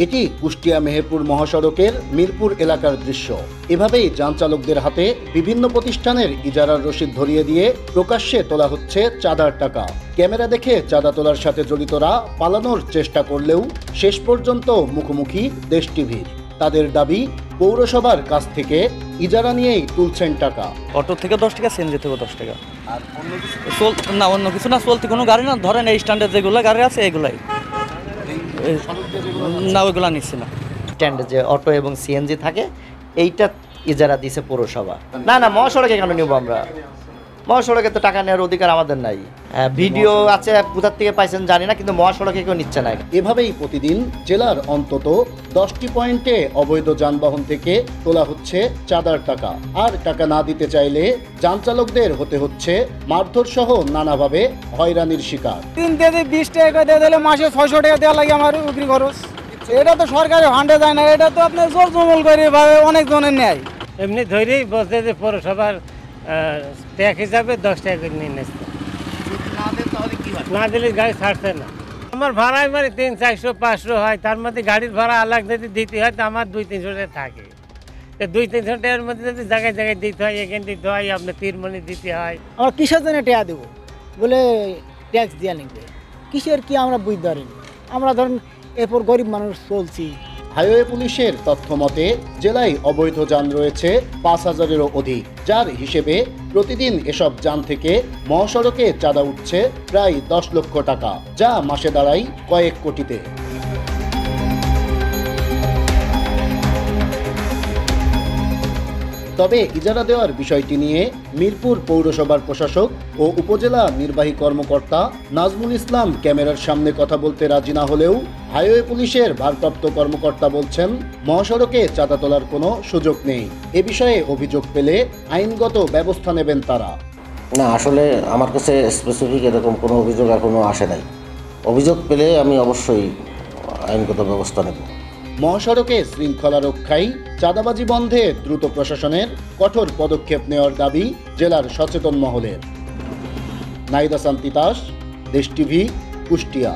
এটি কুষ্টিয়া মেহেরপুর মহাসড়কের মিরপুর এলাকার দৃশ্য। এভাবেই যান চালকদের হাতে বিভিন্ন প্রতিষ্ঠানের ইজারার রসিদ ধরিয়ে দিয়ে প্রকাশ্যে তোলা হচ্ছে চাঁদার টাকা। ক্যামেরা দেখে চাঁদা তোলার সাথে জড়িতরা পালানোর চেষ্টা করলেও শেষ পর্যন্ত মুখোমুখি দেশ টিভির। তাদের দাবি, পৌরসভার কাছ থেকে ইজারা নিয়েই তুলছেন টাকা। অটো থেকে 10 টাকা, সিএনজি থেকে 10 টাকা। আর না অন্য কিছু না, চলতি কোনো গাড়ি না, ধরেন এই স্ট্যান্ডে যেগুলো গাড়ি আছে এগুলাই না, ওইগুলা নিচ্ছে না। স্ট্যান্ডে যে অটো এবং সিএনজি থাকে এইটা ইজারা দিছে পৌরসভা। না না, মহাসড়কে কেন নিব আমরা? মহাসড়কে তো টাকা নেওয়ার অধিকার আমাদের নাই। ভিডিও আছে, কোথার থেকে পাইছেন জানি না, কিন্তু মহাসড়কে কেউ নিচ্ছে না। এভাবেই প্রতিদিন জেলার অন্তত 10টি পয়েন্টে অবৈধ যানবাহন থেকে তোলা হচ্ছে চাঁদার টাকা। আর টাকা না দিতে চাইলে যান চালকদের হতে হচ্ছে মারধর সহ নানাভাবে হয়রানির শিকার। 20 টাকা দিয়ে দিলে মাসে 600 টাকা দেওয়া লাগে আমার বিক্রি খরচ। এটা তো সরকারি ফান্ডে যায় না, এটা তো আপনার জোর জমল করে ভাবে অনেক জনের নেয়। এমনি ধরেই বলতে যে পৌরসভার ট্যাক্স হিসাবে 10 টাকা করে নিয়ে নিচ্ছে। না দিলে গাড়ি ছাড়ছে না। আমার ভাড়ায় মানে 300, 400, 500 হয়, তার মধ্যে গাড়ির ভাড়া আলাদা যদি দিতে হয় তো আমার 200-300 টাকা থাকে। 200-300 টাকার মধ্যে যদি জায়গায় জায়গায় দিতে হয়, এখানে দিতে হয়, আপনার 3 মনে দিতে হয়। আমরা কিসের জন্য টাকা দেবো বলে ট্যাক্স দিয়ে নিবে, কিসের কি আমরা বুঝতে পারিনি। আমরা ধরেন এরপর গরিব মানুষ চলছি। হাইওয়ে পুলিশের তথ্য মতে জেলায় অবৈধ যান রয়েছে 5000-এরও অধিক, যার হিসেবে প্রতিদিন এসব যান থেকে মহাসড়কে চাঁদা উঠছে প্রায় 10 লক্ষ টাকা, যা মাসে দাঁড়ায় কয়েক কোটিতে। তবে ইজারা দেওয়ার বিষয়টি নিয়ে মিরপুর পৌরসভার প্রশাসক ও উপজেলা নির্বাহী কর্মকর্তা নাজমুল ইসলাম ক্যামেরার সামনে কথা বলতে রাজি না হলেও হাইওয়ে পুলিশের ভারপ্রাপ্ত কর্মকর্তা বলছেন মহাসড়কে চাঁদা তোলার কোনো সুযোগ নেই। এ বিষয়ে অভিযোগ পেলে আইনগত ব্যবস্থা নেবেন তারা। না, আসলে আমার কাছে স্পেসিফিক এরকম কোনো অভিযোগ এখনো আসে নাই। অভিযোগ পেলে আমি অবশ্যই আইনগত ব্যবস্থা নেব। মহাসড়কে শৃঙ্খলা রক্ষায় চাঁদাবাজি বন্ধে দ্রুত প্রশাসনের কঠোর পদক্ষেপ নেওয়ার দাবি জেলার সচেতন মহলের। নাইদা সান্তিতাস, দেশ টিভি, কুষ্টিয়া।